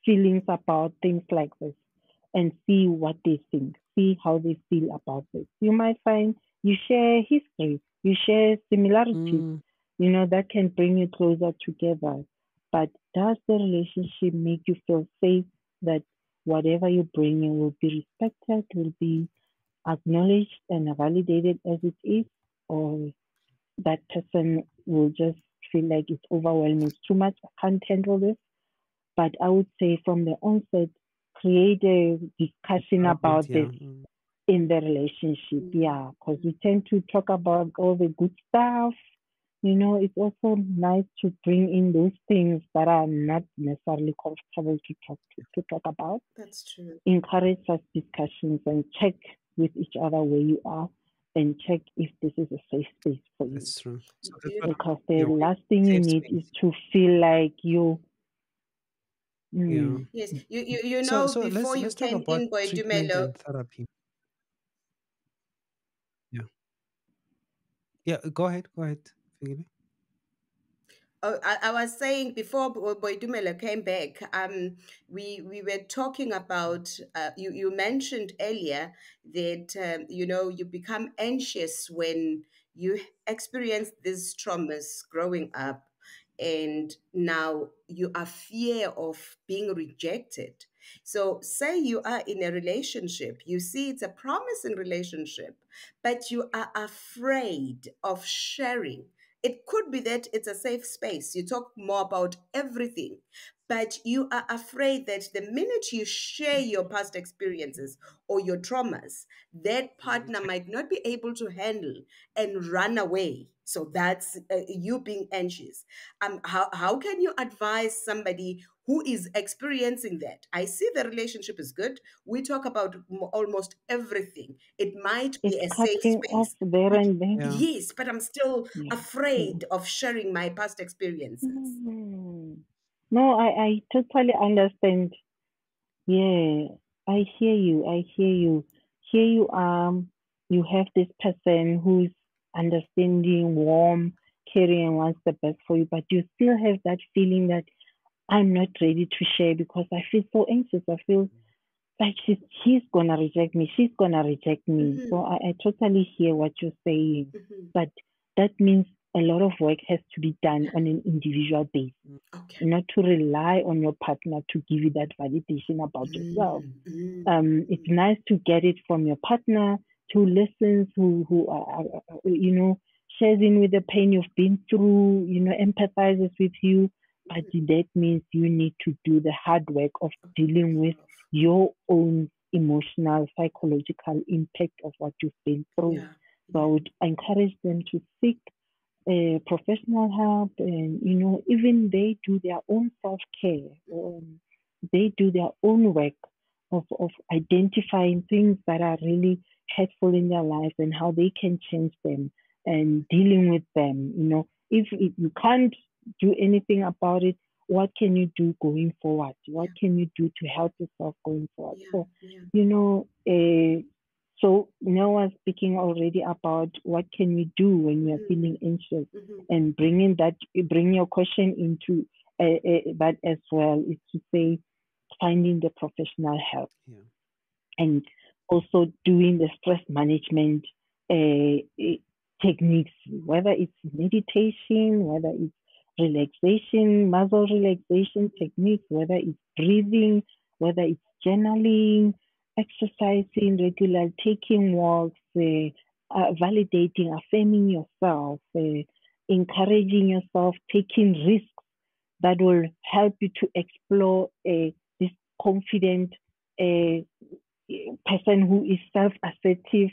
feelings about things like this, and see what they think, see how they feel about this. You might find you share history, you share similarities, that can bring you closer together. But does the relationship make you feel safe that whatever you bring in will be respected, will be acknowledged and validated as it is, or that person will just feel like it's overwhelming, it's too much, I can't handle this? But I would say from the onset, create a discussion about this in the relationship. Yeah, because we tend to talk about all the good stuff. It's also nice to bring in those things that are not necessarily comfortable to talk about. That's true. Encourage such discussions and check with each other where you are and check if this is a safe space for you. That's true. So because the last thing you need is to feel like you. Yes, you know, so before you let's talk came about in, treatment Boitumelo. and therapy. Yeah, go ahead, Figile. Oh, I was saying before Boitumelo came back, we were talking about, you mentioned earlier that, you become anxious when you experience these traumas growing up, and now you are fear of being rejected. So say you are in a relationship, you see it's a promising relationship, but you are afraid of sharing. It could be that it's a safe space. You talk more about everything, but you are afraid that the minute you share your past experiences or your traumas, that partner might not be able to handle and run away. So that's you being anxious. How can you advise somebody who is experiencing that? I see the relationship is good. We talk about almost everything. It might be a It's safe cutting off space. there and then. Yes, but I'm still afraid of sharing my past experiences. No, I totally understand. Yeah, I hear you. I hear you. Here you you have this person who's understanding, warm, caring, and wants the best for you, but you still have that feeling that I'm not ready to share because I feel so anxious. I feel like he's gonna reject me. She's gonna reject me. So I totally hear what you're saying, but that means a lot of work has to be done on an individual basis. Okay. Not to rely on your partner to give you that validation about yourself. It's nice to get it from your partner who listens, who shares in with the pain you've been through, empathizes with you. But that means you need to do the hard work of dealing with your own emotional, psychological impact of what you've been through. So I would encourage them to seek professional help, and even they do their own self-care. They do their own work of identifying things that are really hurtful in their lives and how they can change them and dealing with them. If you can't do anything about it, what can you do going forward? What can you do to help yourself going forward? So so now we're speaking already about what can we do when we are feeling anxious, and bring your question into that as well, is to say, finding the professional help. Yeah. And also doing the stress management techniques, whether it's meditation, whether it's relaxation, muscle relaxation techniques, whether it's breathing, whether it's journaling, exercising, regular taking walks, validating, affirming yourself, encouraging yourself, taking risks that will help you to explore this confident person who is self-assertive,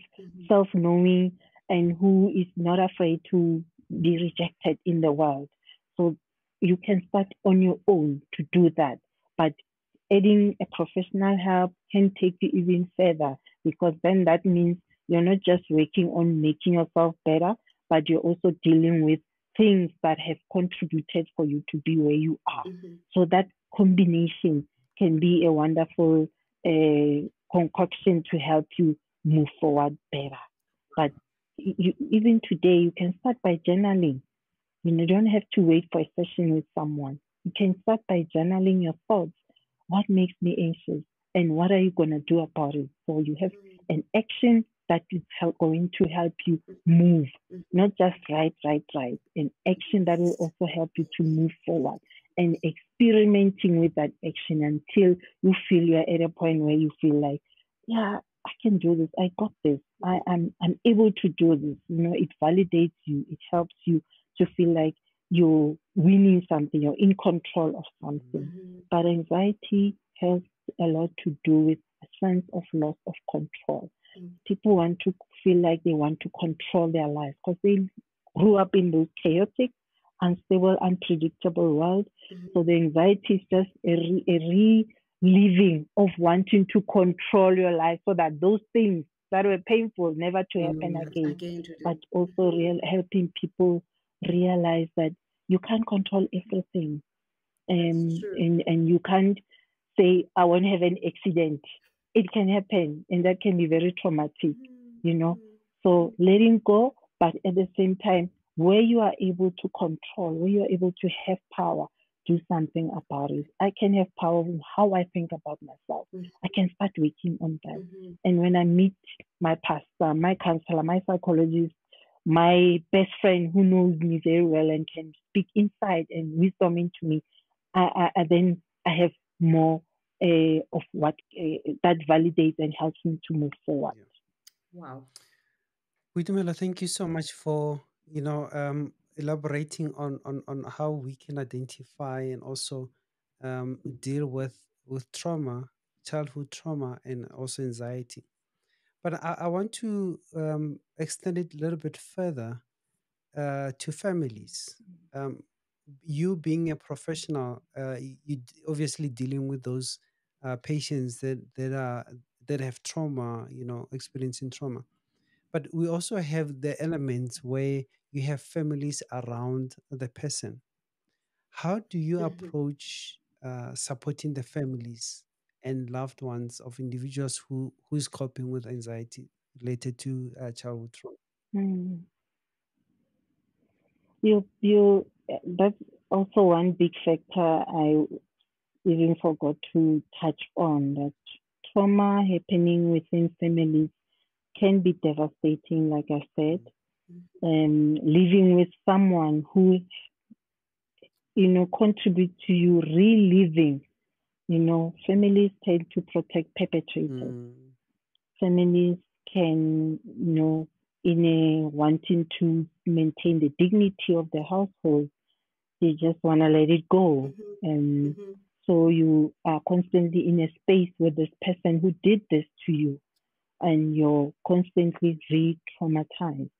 self-knowing, and who is not afraid to be rejected in the world. So you can start on your own to do that. But adding a professional help can take you even further, because then that means you're not just working on making yourself better, but you're also dealing with things that have contributed for you to be where you are. So that combination can be a wonderful concoction to help you move forward better. But even today, you can start by journaling. You don't have to wait for a session with someone. You can start by journaling your thoughts. What makes me anxious? And what are you going to do about it? So you have an action that is going to help you move, not just write. An action that will also help you to move forward, and experimenting with that action until you feel you're at a point where you feel like, yeah, I can do this. I got this. I'm able to do this. It validates you. It helps you to feel like you're winning something, you're in control of something. But anxiety has a lot to do with a sense of loss of control. People want to feel like they want to control their life because they grew up in this chaotic, unstable, unpredictable world. So the anxiety is just a reliving of wanting to control your life so that those things that were painful never to happen again. But also helping people realize that you can't control everything. And you can't say, I won't have an accident. It can happen, and that can be very traumatic, So letting go, but at the same time, where you are able to control, where you are able to have power, do something about it. I can have power in how I think about myself. I can start working on that. And when I meet my pastor, my counselor, my psychologist, my best friend who knows me very well and can speak insight and wisdom into me, then I have more of what that validates and helps me to move forward. Wow. Boitumelo, thank you so much for elaborating on how we can identify and also deal with trauma, childhood trauma, and also anxiety. But I want to extend it a little bit further to families. You being a professional, obviously dealing with those patients that have trauma, experiencing trauma. But we also have the elements where you have families around the person. How do you approach supporting the families and loved ones of individuals who's coping with anxiety related to childhood trauma? Mm. That's also one big factor I even forgot to touch on, that trauma happening within families can be devastating, like I said. Living with someone who, contributes to you reliving, families tend to protect perpetrators. Families can, in a wanting to maintain the dignity of the household, they just want to let it go. And so you are constantly in a space with this person who did this to you, and you're constantly re-traumatized.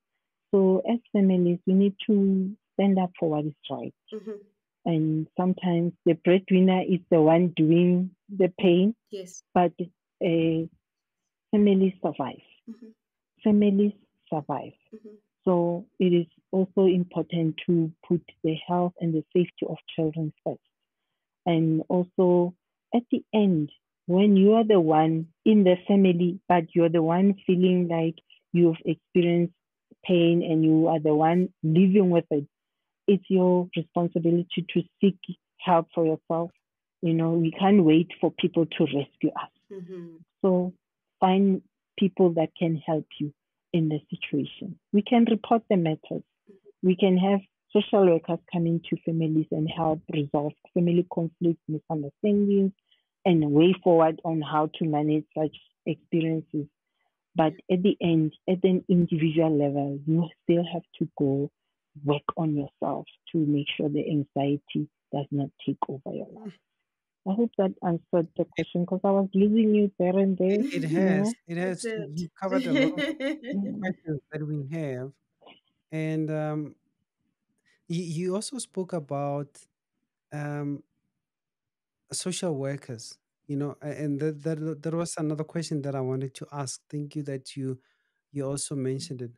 So as families, we need to stand up for what is right. And sometimes the breadwinner is the one doing the pain. Yes. But families survive. Families survive. So it is also important to put the health and the safety of children first. And also, at the end, when you are the one in the family, but you're the one feeling like you've experienced pain and you are the one living with it, it's your responsibility to seek help for yourself, We can't wait for people to rescue us. Mm-hmm. So find people that can help you in the situation. We can report the matters. We can have social workers come into families and help resolve family conflicts, misunderstandings, and a way forward on how to manage such experiences. But at the end, at an individual level, you still have to go work on yourself to make sure the anxiety does not take over your life. I hope that answered the It, question because I was losing you there and there. it Yeah. has. It It has. did. You covered a lot of Mm, questions that we have. And you also spoke about um, social workers, and there was another question that I wanted to ask. Thank you that you also mentioned it.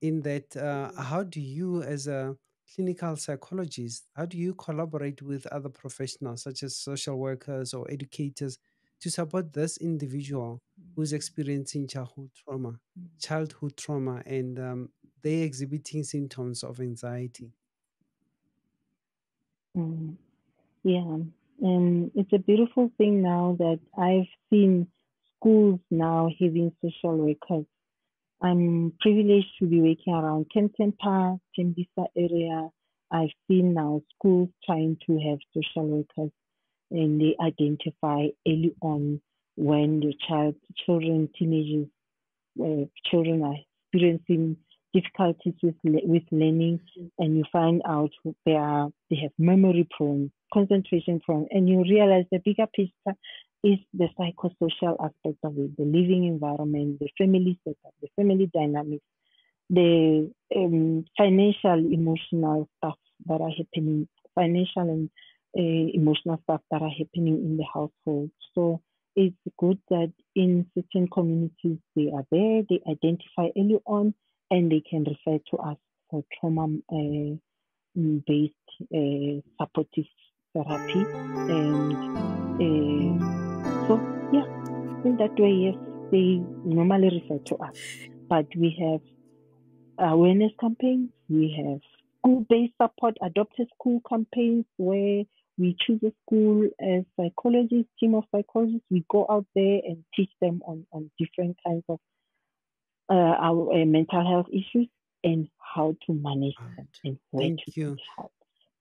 In that, how do you, as a clinical psychologist, how do you collaborate with other professionals such as social workers or educators to support this individual who's experiencing childhood trauma, and they're exhibiting symptoms of anxiety? mm. Yeah. And it's a beautiful thing now that I've seen schools now having social workers. I'm privileged to be working around Kempton Park, Tembisa area. I've seen now schools trying to have social workers and they identify early on when the children, teenagers, children are experiencing difficulties with learning, and you find out they have memory problem, concentration problem, and you realize the bigger picture is the psychosocial aspect of it, the living environment, the family setup, the family dynamics, the financial, emotional stuff that are happening, financial and emotional stuff that are happening in the household. So it's good that in certain communities they are there, they identify early on, and they can refer to us for trauma based supportive therapy. And so, yeah, in that way, yes, they normally refer to us. But we have awareness campaigns. We have school-based support, adopted school campaigns where we choose a school as psychologists, team of psychologists. We go out there and teach them on different kinds of our mental health issues and how to manage Ah, them and where thank to seek you. help.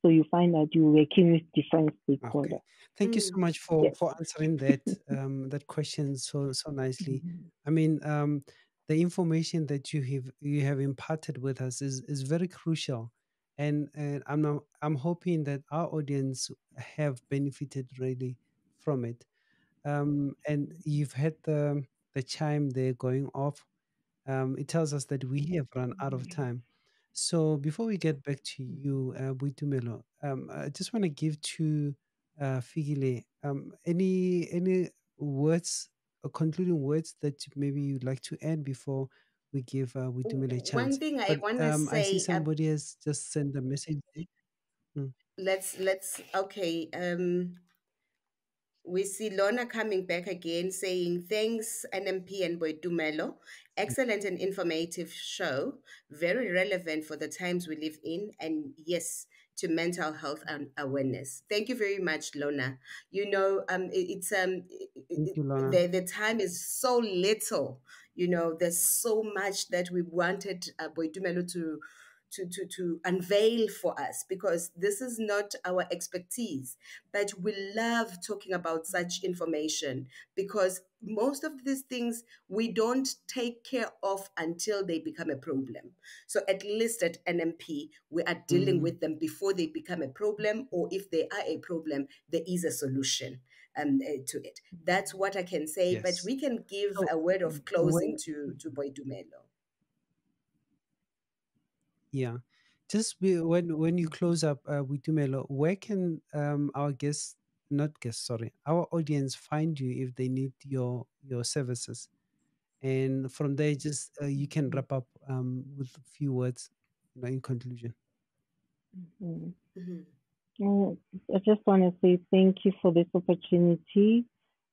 So you find that you're working with different Okay. stakeholders. Thank you so Mm. much for Yes. answering that question so nicely. I mean, the information that you have imparted with us is very crucial, and I'm hoping that our audience have benefited really from it. And you've had the chime there going off. It tells us that we have run out of time. So before we get back to you, Boitumelo, I just want to give to Figile any words or concluding words that maybe you'd like to add before we give Boitumelo a One chance. thing I But want to I see say, somebody has just sent a message. Mm. let's okay. We see Lorna coming back again saying, thanks, NMP and Boitumelo. Excellent and informative show. Very relevant for the times we live in. And yes, to mental health and awareness. Thank you very much, Lorna. It's Thank you, Lana. the time is so little. There's so much that we wanted Boitumelo to unveil for us, because this is not our expertise, but we love talking about such information, because most of these things we don't take care of until they become a problem. So at least at NMP we are dealing Mm, with them before they become a problem, or if they are a problem, there is a solution to it. That's what I can say, but yes. we can give So a word of when closing to Boitumelo. Yeah. When you close up with Tumelo, where can our guests, not guests, sorry, our audience find you if they need your services? And from there, just you can wrap up with a few words, in conclusion. Mhm. Mhm. Well, I just want to say thank you for this opportunity.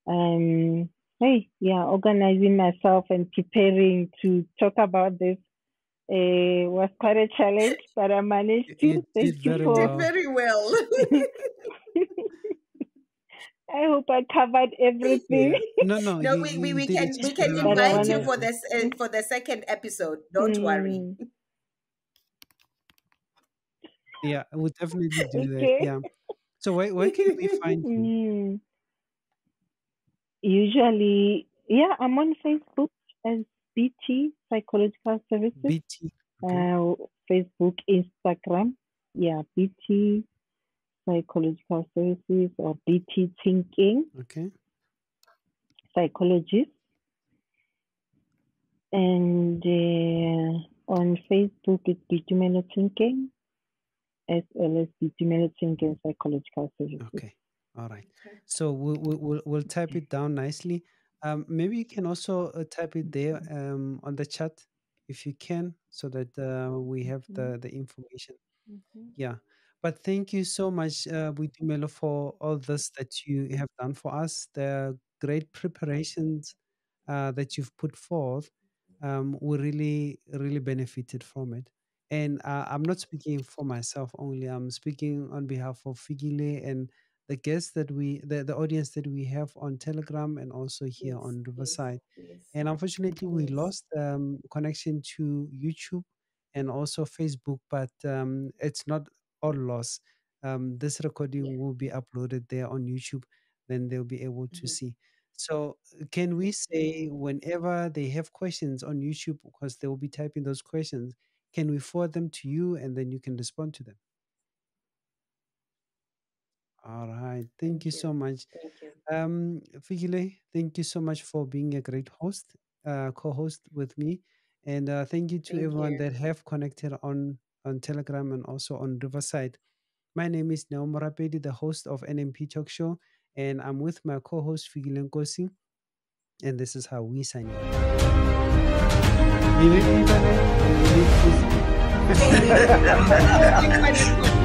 Um, hey, yeah, organizing myself and preparing to talk about this was quite a challenge, but I managed You to. did Thank you very You did for well. very well. I hope I covered everything. Yeah. No, no, No, you we did it. can Just to But remember I all invite the you wanna. for people. this for the second episode. Don't worry. Mm, Yeah, I would definitely do that. okay. Yeah. So where can we find you? Mm, usually, yeah, I'm on Facebook as BT Psychological Services. BT. Okay. Uh, Facebook, Instagram. Yeah, BT Psychological Services or BT Thinking Okay. Psychologist. And on Facebook, it's Boitumelo Tshenkeng, as well as Boitumelo Tshenkeng Psychological Services. Okay. All right. So we'll type it down nicely. Maybe you can also type it there on the chat if you can, so that we have Mhm, the information. mhm. Yeah. But thank you so much, Boitumelo, for all this that you have done for us. The great preparations that you've put forth. We really benefited from it. And I'm not speaking for myself only. I'm speaking on behalf of Figile and the guests that the audience that we have on Telegram and also here Yes, on yes, Riverside. yes, And unfortunately, we yes, lost connection to YouTube and also Facebook, but it's not all lost. This yeah. recording will be uploaded there on YouTube, then they'll be able to Mhm. see. So, can we say whenever they have questions on YouTube, because they will be typing those questions, can we forward them to you and then you can respond to them? All right. Thank Thank you you. so much. Thank you. Figile, thank you so much for being a great host, co-host with me, and thank you to Thank everyone you. that have connected on Telegram and also on Riverside. My name is Neo Morapedi, the host of NMP Talk Show, and I'm with my co-host Figile Nkosi, and this is how we sign off. You ready, Ivane? Are you ready, please? Thank you.